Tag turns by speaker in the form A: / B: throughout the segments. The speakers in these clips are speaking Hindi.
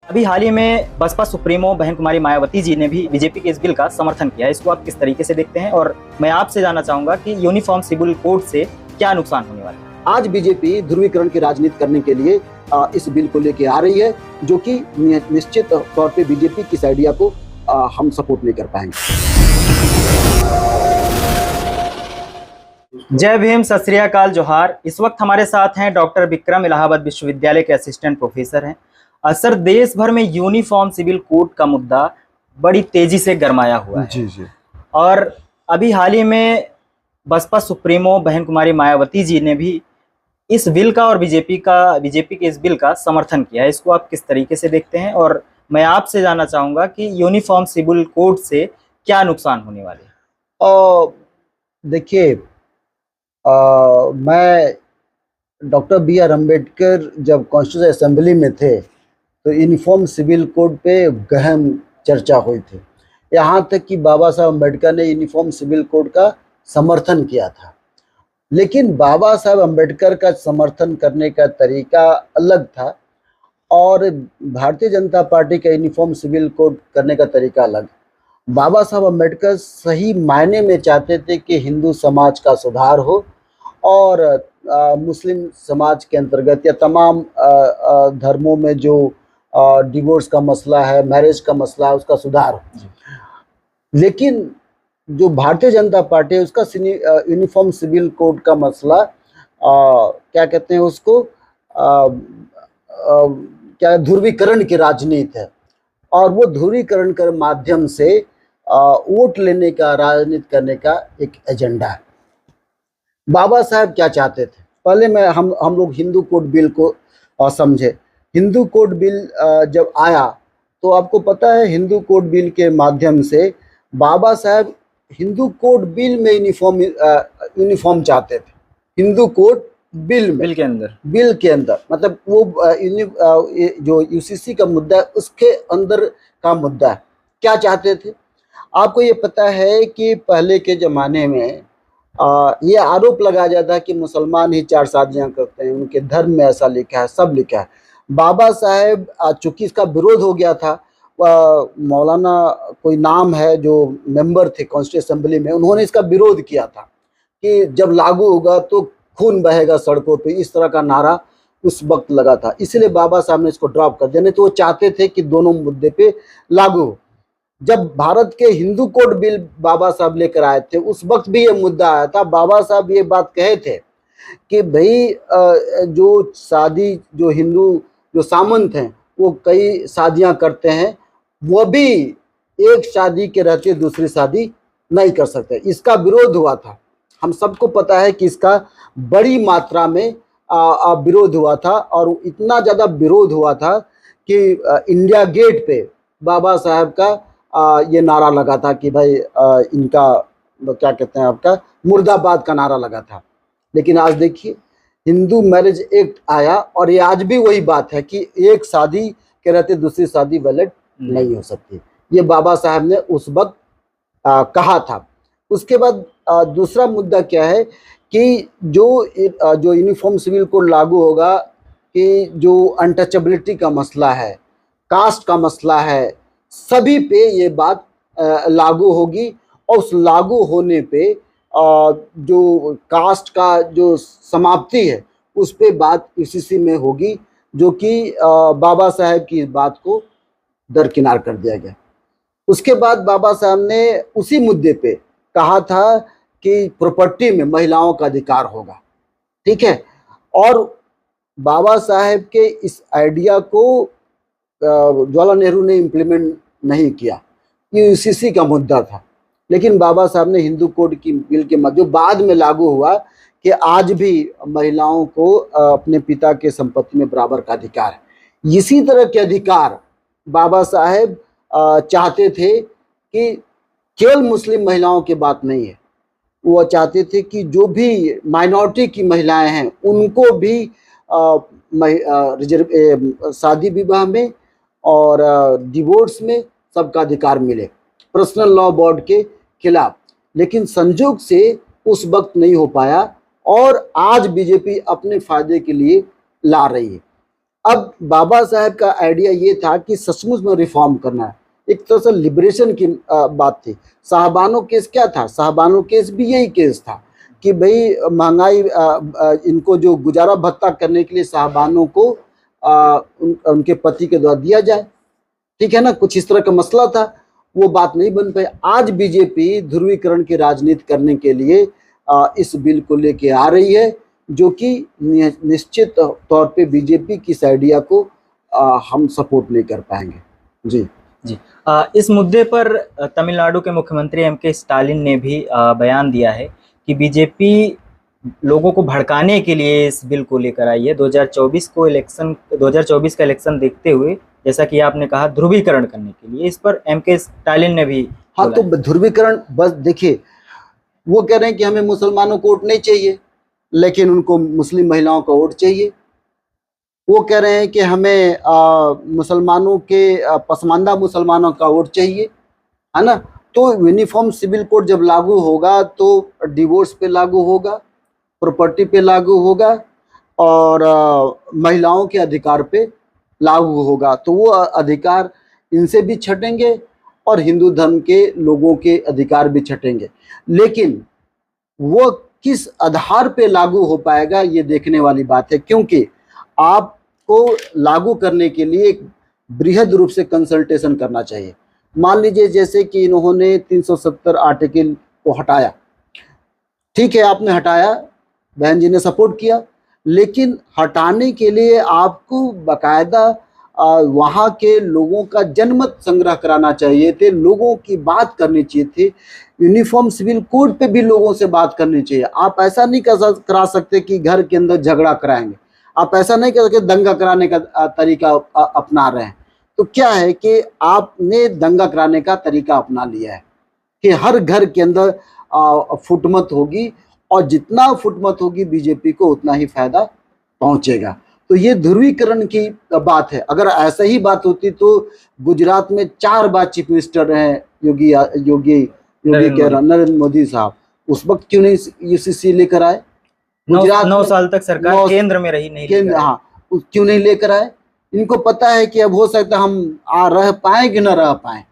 A: अभी हाल ही में बसपा सुप्रीमो बहन कुमारी मायावती जी ने भी बीजेपी के इस बिल का समर्थन किया है। इसको आप किस तरीके से देखते हैं? और मैं आपसे जानना चाहूंगा कि यूनिफॉर्म सिविल कोड से क्या नुकसान होने वाला है?
B: आज बीजेपी ध्रुवीकरण की राजनीति करने के लिए इस बिल को लेके आ रही है, जो कि निश्चित तौर पे बीजेपी की इस आइडिया को हम सपोर्ट नहीं कर पाएंगे।
A: जय भीम, सत श्री अकाल, जोहार। इस वक्त हमारे साथ हैं डॉक्टर विक्रम, इलाहाबाद विश्वविद्यालय के असिस्टेंट प्रोफेसर हैं। सर, देश भर में यूनिफॉर्म सिविल कोड का मुद्दा बड़ी तेजी से गरमाया हुआ है।
B: जी।
A: और अभी हाल ही में बसपा सुप्रीमो बहन कुमारी मायावती जी ने भी इस बिल का और बीजेपी के इस बिल का समर्थन किया है। इसको आप किस तरीके से देखते हैं? और मैं आपसे जानना चाहूंगा कि यूनिफॉर्म सिविल कोड से क्या नुकसान होने वाले हैं?
B: देखिए, मैं डॉक्टर बी.आर. अम्बेडकर जब कॉन्स्टिट्यूशन असेंबली में थे तो यूनिफॉर्म सिविल कोड पे गहन चर्चा हुई थी। यहाँ तक कि बाबा साहब अम्बेडकर ने यूनिफॉर्म सिविल कोड का समर्थन किया था। लेकिन बाबा साहब अम्बेडकर का समर्थन करने का तरीका अलग था और भारतीय जनता पार्टी का यूनिफॉर्म सिविल कोड करने का तरीका अलग। बाबा साहब अम्बेडकर सही मायने में चाहते थे कि हिंदू समाज का सुधार हो और मुस्लिम समाज के अंतर्गत या तमाम धर्मों में जो डिवोर्स का मसला है, मैरिज का मसला है, उसका सुधार हो। लेकिन जो भारतीय जनता पार्टी है उसका यूनिफॉर्म सिविल कोड का मसला क्या कहते हैं उसको, क्या ध्रुवीकरण की राजनीति है और वो ध्रुवीकरण के माध्यम से वोट लेने का, राजनीति करने का एक एजेंडा है। बाबा साहब क्या चाहते थे? पहले हम लोग हिंदू कोड बिल को समझे। हिंदू कोड बिल जब आया तो आपको पता है, हिंदू कोड बिल के माध्यम से बाबा साहब हिंदू कोड बिल में यूनिफॉर्म चाहते थे। हिंदू कोड बिल के अंदर मतलब वो जो यूसीसी का मुद्दा है उसके अंदर का मुद्दा है। क्या चाहते थे? आपको ये पता है कि पहले के ज़माने में ये आरोप लगाया जाता है कि मुसलमान ही 4 शादियाँ करते हैं, उनके धर्म में ऐसा लिखा है, सब लिखा है। बाबा साहेब चूँकि इसका विरोध हो गया था, मौलाना कोई नाम है जो मेंबर थे कॉन्स्टिट्यूशन असेंबली में, उन्होंने इसका विरोध किया था कि जब लागू होगा तो खून बहेगा सड़कों पे, इस तरह का नारा उस वक्त लगा था। इसलिए बाबा साहब ने इसको ड्रॉप कर दिया, नहीं तो वो चाहते थे कि दोनों मुद्दे पे लागू हो। जब भारत के हिंदू कोड बिल बाबा साहब लेकर आए थे उस वक्त भी ये मुद्दा आया था। बाबा साहब ये बात कहे थे कि भाई जो शादी, जो हिंदू जो सामंत हैं वो कई शादियां करते हैं, वो भी एक शादी के रहते दूसरी शादी नहीं कर सकते। इसका विरोध हुआ था। हम सबको पता है कि इसका बड़ी मात्रा में विरोध हुआ था और इतना ज़्यादा विरोध हुआ था कि इंडिया गेट पे बाबा साहब का ये नारा लगा था कि भाई इनका क्या कहते हैं, आपका मुर्दाबाद का नारा लगा था। लेकिन आज देखिए, हिंदू मैरिज एक्ट आया और ये आज भी वही बात है कि एक शादी के रहते दूसरी शादी वैलिड नहीं हो सकती। ये बाबा साहब ने उस वक्त कहा था। उसके बाद दूसरा मुद्दा क्या है कि जो यूनिफॉर्म सिविल कोड लागू होगा कि जो अनटचेबिलिटी का मसला है, कास्ट का मसला है, सभी पे ये बात लागू होगी और उस लागू होने पे जो कास्ट का जो समाप्ति है उस पे बात यूसीसी में होगी, जो कि बाबा साहब की बात को दरकिनार कर दिया गया। उसके बाद बाबा साहब ने उसी मुद्दे पे कहा था कि प्रॉपर्टी में महिलाओं का अधिकार होगा, ठीक है। और बाबा साहब के इस आइडिया को जवाहरलाल नेहरू ने इम्प्लीमेंट नहीं किया, ये यूसीसी का मुद्दा था। लेकिन बाबा साहब ने हिंदू कोड की बिल के मध्य बाद में लागू हुआ कि आज भी महिलाओं को अपने पिता के संपत्ति में बराबर का अधिकार है। इसी तरह के अधिकार बाबा साहेब चाहते थे कि केवल मुस्लिम महिलाओं की बात नहीं है, वो चाहते थे कि जो भी माइनॉरिटी की महिलाएं हैं उनको भी शादी विवाह में और डिवोर्स में सबका अधिकार मिले, पर्सनल लॉ बोर्ड के खिलाफ। लेकिन संजोग से उस वक्त नहीं हो पाया और आज बीजेपी अपने फायदे के लिए ला रही है। अब बाबा साहब का आइडिया ये था कि सचमुच में रिफॉर्म करना है, एक तरह से लिबरेशन की बात थी। साहबानो केस क्या था? साहबानो केस भी यही केस था कि भाई महंगाई, इनको जो गुजारा भत्ता करने के लिए साहबानों को उनके पति के द्वारा दिया जाए, ठीक है ना, कुछ इस तरह का मसला था। वो बात नहीं बन पाई। आज बीजेपी ध्रुवीकरण की राजनीति करने के लिए इस बिल को लेके आ रही है, जो कि निश्चित तौर पे बीजेपी की इस आइडिया को हम सपोर्ट नहीं कर पाएंगे। जी
A: जी। इस मुद्दे पर तमिलनाडु के मुख्यमंत्री एम.के. स्टालिन ने भी बयान दिया है कि बीजेपी लोगों को भड़काने के लिए इस बिल को लेकर आई है। 2024 का इलेक्शन देखते हुए, जैसा कि आपने कहा, ध्रुवीकरण करने के लिए। इस पर एम.के. स्टालिन ने भी
B: हाँ, तो ध्रुवीकरण, बस देखिए, वो कह रहे हैं कि हमें मुसलमानों को वोट नहीं चाहिए, लेकिन उनको मुस्लिम महिलाओं का वोट चाहिए। वो कह रहे हैं कि हमें मुसलमानों के पसमानदा मुसलमानों का वोट चाहिए, है ना। तो यूनिफॉर्म सिविल कोड जब लागू होगा तो डिवोर्स पे लागू होगा, प्रॉपर्टी पे लागू होगा, और महिलाओं के अधिकार पे लागू होगा। तो वो अधिकार इनसे भी छटेंगे और हिंदू धर्म के लोगों के अधिकार भी छटेंगे। लेकिन वो किस आधार पे लागू हो पाएगा, ये देखने वाली बात है, क्योंकि आपको लागू करने के लिए एक बृहद रूप से कंसल्टेशन करना चाहिए। मान लीजिए जैसे कि इन्होंने 370 आर्टिकल को हटाया, ठीक है, आपने हटाया, बहन जी ने सपोर्ट किया, लेकिन हटाने के लिए आपको बाकायदा वहाँ के लोगों का जनमत संग्रह कराना चाहिए थे, लोगों की बात करनी चाहिए थी, यूनिफॉर्म सिविल कोड पे भी लोगों से बात करनी चाहिए। आप ऐसा नहीं करा सकते कि घर के अंदर झगड़ा कराएंगे, आप ऐसा नहीं कर सकते दंगा कराने का तरीका अपना रहे हैं। तो क्या है कि आपने दंगा कराने का तरीका अपना लिया है कि हर घर के अंदर फुटमत होगी, और जितना फुटमत होगी बीजेपी को उतना ही फायदा पहुंचेगा। तो ये ध्रुवीकरण की बात है। अगर ऐसा ही बात होती तो गुजरात में 4 बार चीफ मिनिस्टर रहे नरेंद्र मोदी साहब, उस वक्त क्यों नहीं यूसीसी लेकर आए?
A: गुजरात 9 साल तक सरकार केंद्र में रही, नहीं
B: हाँ, क्यों नहीं लेकर आए? इनको पता है कि अब हो सकता है हम रह पाए कि न रह पाए,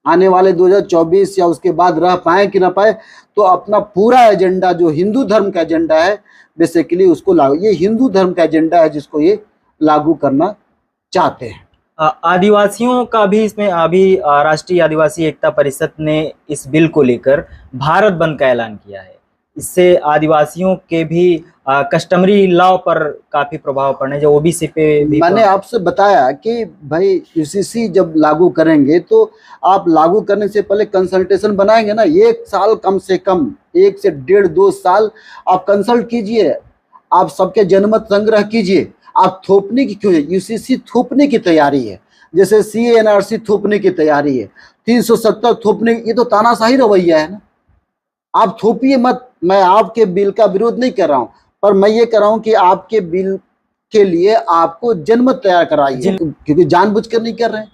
B: आने वाले 2024 या उसके बाद रह पाए कि ना पाए, तो अपना पूरा एजेंडा जो हिंदू धर्म का एजेंडा है बेसिकली उसको लागू, ये हिंदू धर्म का एजेंडा है जिसको ये लागू करना चाहते हैं।
A: आदिवासियों का भी इसमें अभी राष्ट्रीय आदिवासी एकता परिषद ने इस बिल को लेकर भारत बंद का ऐलान किया है। इससे आदिवासियों के भी कस्टमरी लॉ पर काफी प्रभाव पड़ने, जो ओबीसी पे भी।
B: मैंने आपसे बताया कि भाई यूसीसी जब लागू करेंगे तो आप लागू करने से पहले कंसल्टेशन बनाएंगे ना, 1 साल, कम से कम 1 से 1.5-2 साल आप कंसल्ट कीजिए, आप सबके जनमत संग्रह कीजिए। आप थोपने की क्यों है? यूसीसी थोपने की तैयारी है, जैसे CA/NRC थोपने की तैयारी है, 370 थोपने, ये तो तानाशाही रवैया है ना। आप थोपिए मत। मैं आपके बिल का विरोध नहीं कर रहा हूं, पर मैं ये कर रहा हूं कि आपके बिल के लिए आपको जनमत तैयार कराइए, क्योंकि जानबूझकर नहीं कर रहे हैं।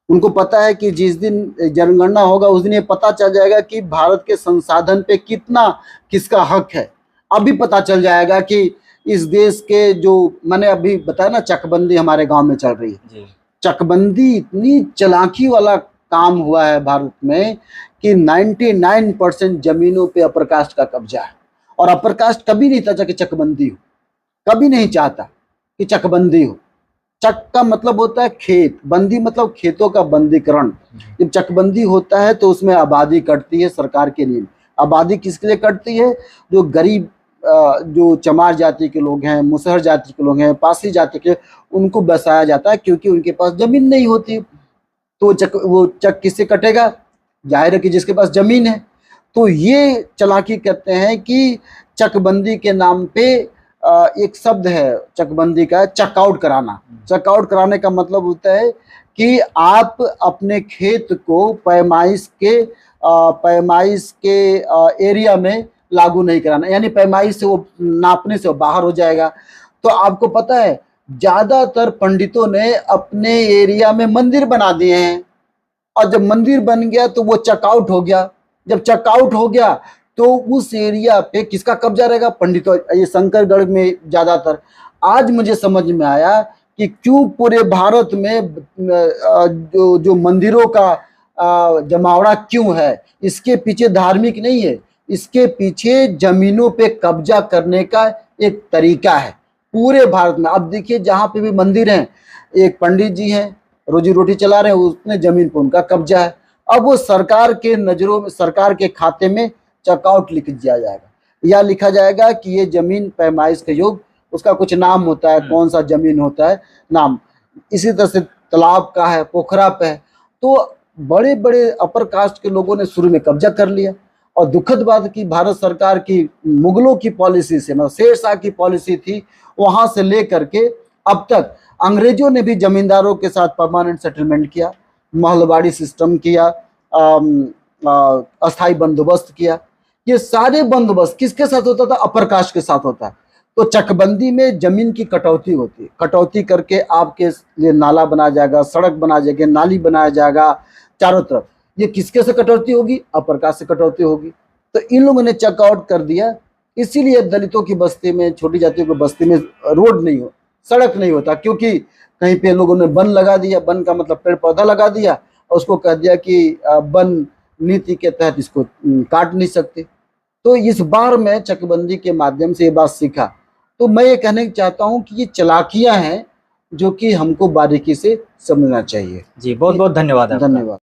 B: उनको पता है कि जिस दिन जनगणना होगा उस दिन ये पता चल जाएगा कि भारत के संसाधन पे कितना किसका हक है। अभी पता चल जाएगा कि इस देश के, जो मैंने अभी बताया ना, चकबंदी हमारे गांव में चल रही है। चकबंदी इतनी चालाकी वाला काम हुआ है भारत में कि 99% जमीनों पे अपर कास्ट का कब्जा है, और अपर कास्ट कभी नहीं चाहता कि चकबंदी हो, कभी नहीं चाहता कि चकबंदी हो। चक का मतलब होता है खेत, बंदी मतलब खेतों का बंदीकरण। जब चकबंदी होता है तो उसमें आबादी कटती है सरकार के लिए। आबादी किसके लिए कटती है? जो गरीब, जो चमार जाति के लोग हैं, मुसहर जाति के लोग हैं, पासी जाति के, उनको बसाया जाता है, क्योंकि उनके पास जमीन नहीं होती। तो वो चक किससे कटेगा? जाहिर है कि जिसके पास जमीन है। तो ये चालाकी करते हैं कि चकबंदी के नाम पे एक शब्द है चकबंदी का, चकआउट कराना। चकआउट कराने का मतलब होता है कि आप अपने खेत को पैमाइश के एरिया में लागू नहीं कराना, यानी पैमाइश से वो नापने से वो बाहर हो जाएगा। तो आपको पता है ज्यादातर पंडितों ने अपने एरिया में मंदिर बना दिए हैं, और जब मंदिर बन गया तो वो चकआउट हो गया। जब चकआउट हो गया तो उस एरिया पे किसका कब्जा रहेगा? पंडितों। ये शंकरगढ़ में ज्यादातर। आज मुझे समझ में आया कि क्यों पूरे भारत में जो मंदिरों का जमावड़ा क्यों है। इसके पीछे धार्मिक नहीं है, इसके पीछे जमीनों पे कब्जा करने का एक तरीका है पूरे भारत में। अब देखिए जहां पे भी मंदिर हैं, एक पंडित जी हैं रोजी रोटी चला रहे हैं, उसने जमीन पर उनका कब्जा है। अब वो सरकार के नजरों में, सरकार के खाते में चेकआउट लिख दिया जाएगा, या लिखा जाएगा कि ये जमीन पैमाइश के योग, उसका कुछ नाम होता है, कौन सा जमीन होता है नाम। इसी तरह से तालाब का है, पोखरा पे है। तो बड़े बड़े अपर कास्ट के लोगों ने शुरू में कब्जा कर लिया। और दुखद बात की भारत सरकार की मुगलों की पॉलिसी से, मतलब शेरशाह की पॉलिसी थी, वहां से लेकर के अब तक अंग्रेजों ने भी जमींदारों के साथ परमानेंट सेटलमेंट किया, महलवाड़ी सिस्टम किया, अस्थाई बंदोबस्त किया। ये सारे बंदोबस्त किसके साथ होता था? अपर कास्ट के साथ होता है। तो चकबंदी में जमीन की कटौती होती है, कटौती करके आपके लिए नाला बनाया जाएगा, सड़क बनाया जाएगा, नाली बनाया जाएगा चारों तरफ। ये किसके से कटौती होगी? अपर कास्ट से कटौती होगी। तो इन लोगों ने चेकआउट कर दिया, इसीलिए दलितों की बस्ती में, छोटी जातियों की बस्ती में रोड नहीं हो, सड़क नहीं होता, क्योंकि कहीं पे लोगों ने वन लगा दिया। वन का मतलब पेड़ पौधा लगा दिया, और उसको कह दिया कि वन नीति के तहत इसको काट नहीं सकते। तो इस बार मैं चकबंदी के माध्यम से ये बात सीखा। तो मैं ये कहना चाहता हूँ कि ये चालाकियां हैं जो कि हमको बारीकी से समझना चाहिए।
A: जी, बहुत बहुत धन्यवाद आपका।
B: धन्यवाद।